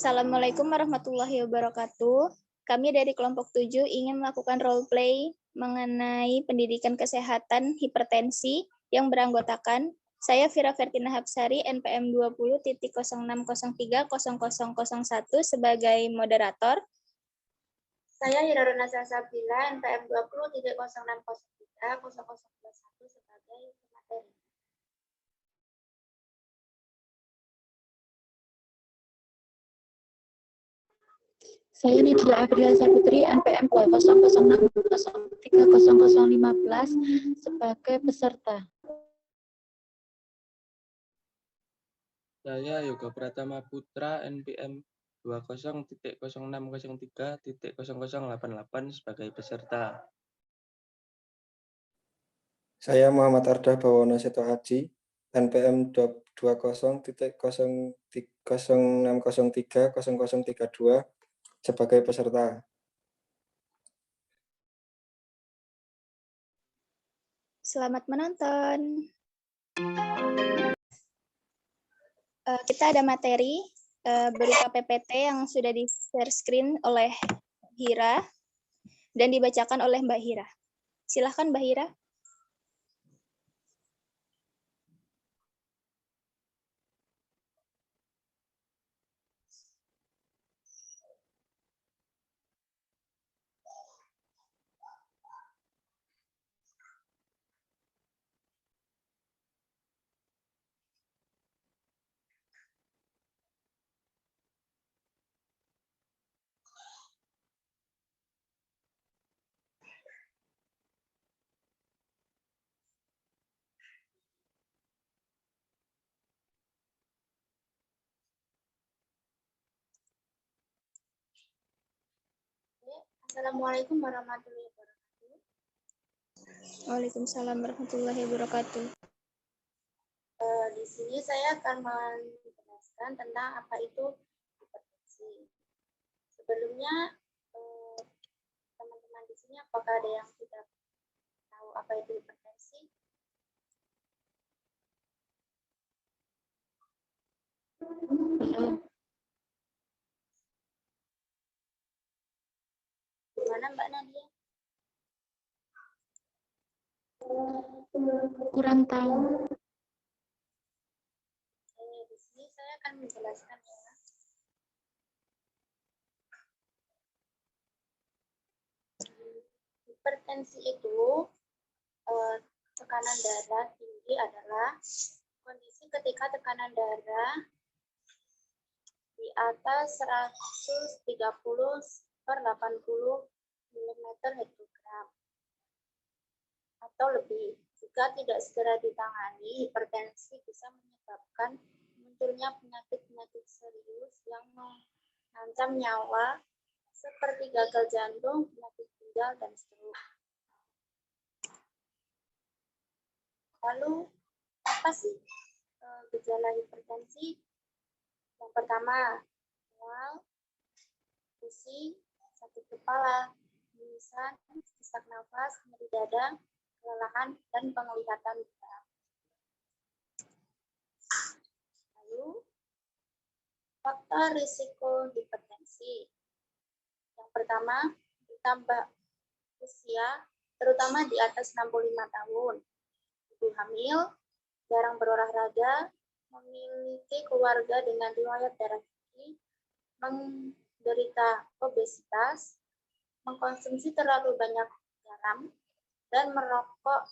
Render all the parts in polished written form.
Assalamualaikum warahmatullahi wabarakatuh. Kami dari kelompok 7 ingin melakukan role play mengenai pendidikan kesehatan hipertensi yang beranggotakan saya Vira Fertina Hapsari NPM 20.0603.0001 sebagai moderator. Saya Hirarona Salsabila NPM 20.0603.0021 sebagai pemateri. Saya Nidila Aprilia Saputri, NPM 2006030015 sebagai peserta. Saya Yoga Pratama Putra, NPM 20.0603.0088 sebagai peserta. Saya Muhammad Arda Bawono Seto Haji, NPM 20.0603.0032 sebagai peserta. Selamat menonton. Kita ada materi berupa PPT yang sudah di-share screen oleh Hira dan dibacakan oleh Mbak Hira. Silahkan Mbak Hira. Assalamualaikum warahmatullahi wabarakatuh. Waalaikumsalam warahmatullahi wabarakatuh. Di sini saya akan menjelaskan tentang apa itu hipertensi. Sebelumnya, teman-teman di sini apakah ada yang sudah tahu apa itu hipertensi? Gimana Mbak Nadia? Kurang tahu. Di sini saya akan menjelaskan ya. Hipertensi itu tekanan darah tinggi adalah kondisi ketika tekanan darah di atas 130/80 mm Hg atau lebih. Jika tidak segera ditangani, hipertensi bisa menyebabkan munculnya penyakit-penyakit serius yang mengancam nyawa seperti gagal jantung, penyakit ginjal, dan stroke. Lalu, apa sih gejala hipertensi? Yang pertama, mual, pusing, sakit kepala, pingsan, sesak nafas, nyeri dada, kelelahan, dan penglihatan buta. Lalu, faktor risiko hipertensi. Yang pertama, ditambah usia, terutama di atas 65 tahun. Ibu hamil, jarang berolahraga, memiliki keluarga dengan riwayat darah tinggi, menderita obesitas, mengkonsumsi terlalu banyak garam, dan merokok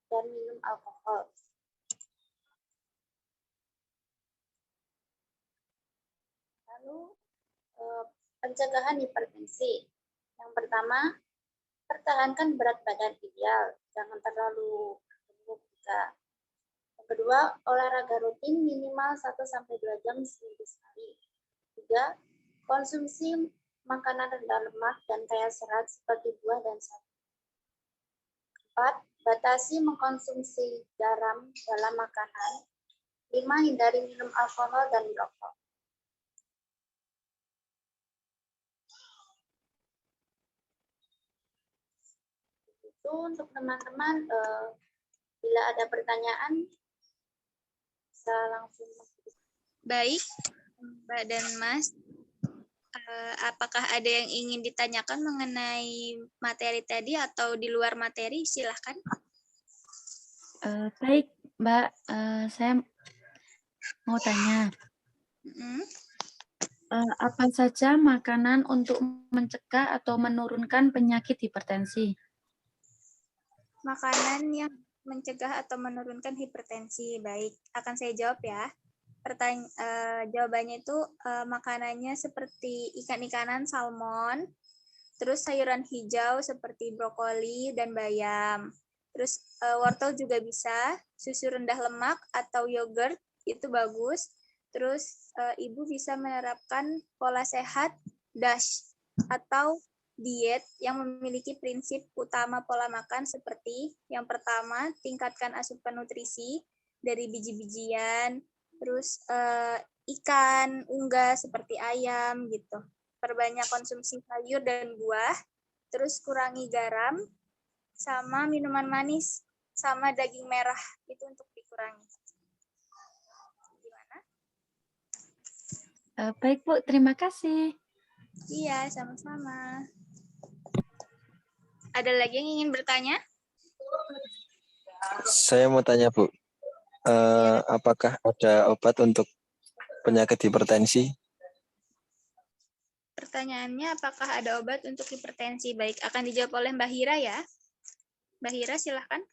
dan minum alkohol. Lalu, pencegahan hipertensi. Yang pertama, pertahankan berat badan ideal, jangan terlalu gemuk juga. Yang kedua, olahraga rutin minimal 1-2 jam seminggu sekali. 3, konsumsi makanan rendah lemak dan kaya serat seperti buah dan sayur. 4, batasi mengkonsumsi garam dalam makanan. 5, hindari minum alkohol dan merokok. Itu untuk teman-teman, bila ada pertanyaan bisa langsung. Baik, Mbak dan Mas. Apakah ada yang ingin ditanyakan mengenai materi tadi atau di luar materi? Silahkan. Baik, Mbak. Saya mau tanya, apa saja makanan untuk mencegah atau menurunkan penyakit hipertensi? Makanan yang mencegah atau menurunkan hipertensi. Baik, akan saya jawab ya. Jawabannya itu makanannya seperti ikan-ikanan salmon, terus sayuran hijau seperti brokoli dan bayam. Terus wortel juga bisa, susu rendah lemak atau yogurt itu bagus. Terus ibu bisa menerapkan pola sehat DASH atau diet yang memiliki prinsip utama pola makan seperti yang pertama, tingkatkan asupan nutrisi dari biji-bijian, terus ikan, unggas seperti ayam gitu. Perbanyak konsumsi sayur dan buah, terus kurangi garam, sama minuman manis, sama daging merah, itu untuk dikurangi. Gimana? Baik, Bu. Terima kasih. Iya, sama-sama. Ada lagi yang ingin bertanya? Saya mau tanya, Bu. Apakah ada obat untuk penyakit hipertensi? Pertanyaannya, apakah ada obat untuk hipertensi? Baik, akan dijawab oleh Mbak Hira ya. Mbak Hira, silahkan.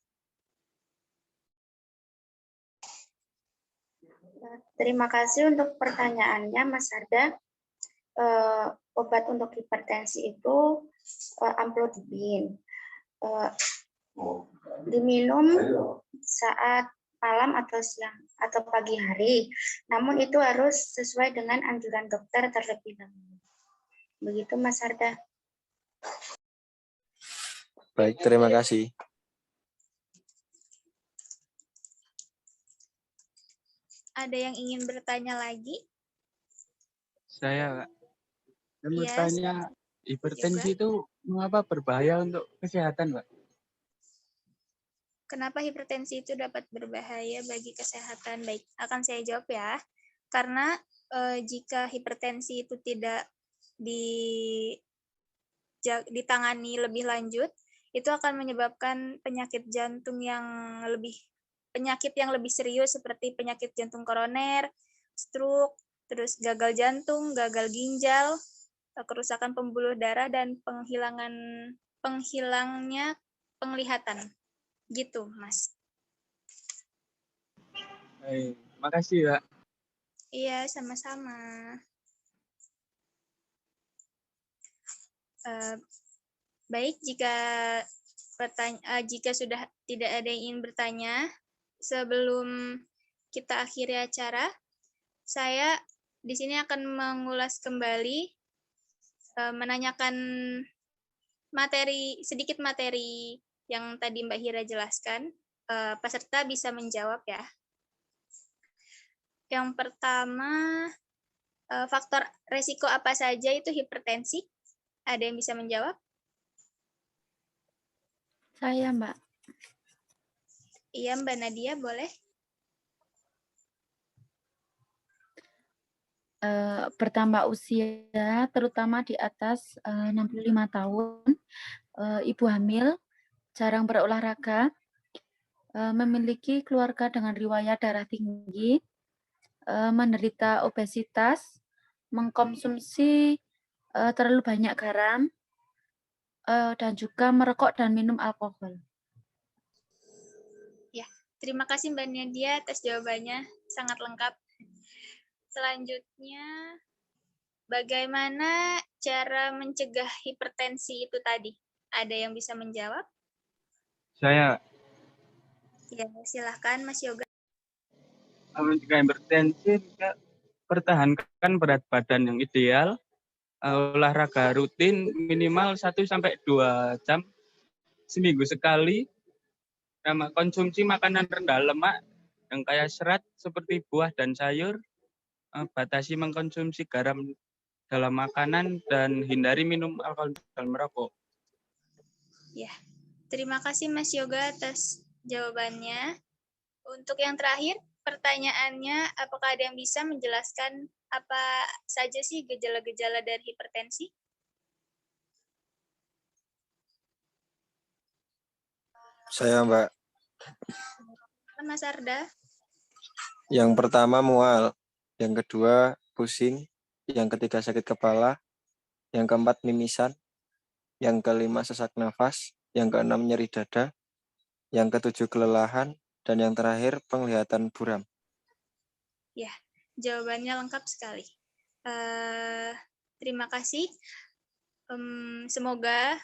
Terima kasih untuk pertanyaannya, Mas Arda. Obat untuk hipertensi itu amlodipin. Diminum saat malam atau siang atau pagi hari. Namun itu harus sesuai dengan anjuran dokter terlebih dahulu. Begitu, Mas Arda. Baik, terima kasih. Ada yang ingin bertanya lagi? Saya mau Yes. tanya, hipertensi itu mengapa berbahaya untuk kesehatan, Pak? Kenapa hipertensi itu dapat berbahaya bagi kesehatan? Baik, akan saya jawab ya. Karena jika hipertensi itu tidak ditangani lebih lanjut, itu akan menyebabkan penyakit yang lebih serius seperti penyakit jantung koroner, stroke, terus gagal jantung, gagal ginjal, kerusakan pembuluh darah, dan penghilangnya penglihatan. Gitu, Mas. Baik, makasih, Pak. Iya, sama-sama. Baik, jika sudah tidak ada yang ingin bertanya, sebelum kita akhiri acara, saya di sini akan mengulas kembali, menanyakan sedikit materi yang tadi Mbak Hira jelaskan. Peserta bisa menjawab ya. Yang pertama, faktor resiko apa saja itu hipertensi? Ada yang bisa menjawab? Saya, Mbak. Iya, Mbak Nadia, boleh? Bertambah usia, terutama di atas 65 tahun, ibu hamil, jarang berolahraga, memiliki keluarga dengan riwayat darah tinggi, menderita obesitas, mengkonsumsi terlalu banyak garam, dan juga merokok dan minum alkohol. Ya, terima kasih Mbak Nadia atas jawabannya, sangat lengkap. Selanjutnya, bagaimana cara mencegah hipertensi itu tadi? Ada yang bisa menjawab? Saya Ya, silahkan Mas Yoga. mencegah hipertensi, pertahankan berat badan yang ideal, olahraga rutin minimal 1-2 jam seminggu sekali, sama konsumsi makanan rendah lemak yang kaya serat seperti buah dan sayur, batasi mengkonsumsi garam dalam makanan, dan hindari minum alkohol dan merokok. Ya, terima kasih Mas Yoga atas jawabannya. Untuk yang terakhir, pertanyaannya, apakah ada yang bisa menjelaskan apa saja sih gejala-gejala dari hipertensi? Saya, Mbak. Mas Arda? Yang pertama mual, yang kedua pusing, yang ketiga sakit kepala, yang keempat mimisan, yang kelima sesak nafas, yang keenam nyeri dada, yang ketujuh kelelahan, dan yang terakhir penglihatan buram. Ya, jawabannya lengkap sekali. Terima kasih. Semoga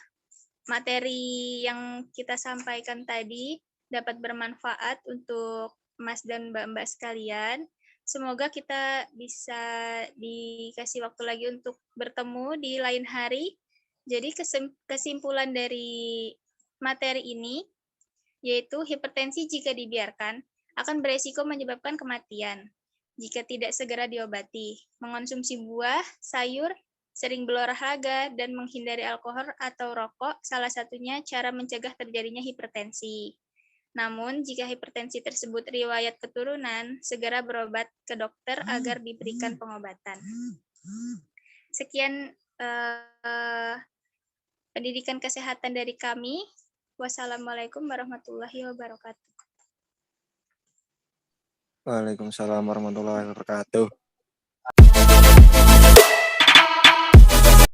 materi yang kita sampaikan tadi dapat bermanfaat untuk Mas dan Mbak-mbak sekalian. Semoga kita bisa dikasih waktu lagi untuk bertemu di lain hari. Jadi kesimpulan dari materi ini yaitu hipertensi jika dibiarkan akan beresiko menyebabkan kematian jika tidak segera diobati. Mengonsumsi buah, sayur, sering berolahraga, dan menghindari alkohol atau rokok salah satunya cara mencegah terjadinya hipertensi. Namun, jika hipertensi tersebut riwayat keturunan, segera berobat ke dokter agar diberikan pengobatan. Sekian pendidikan kesehatan dari kami. Wassalamualaikum warahmatullahi wabarakatuh. Waalaikumsalam warahmatullahi wabarakatuh.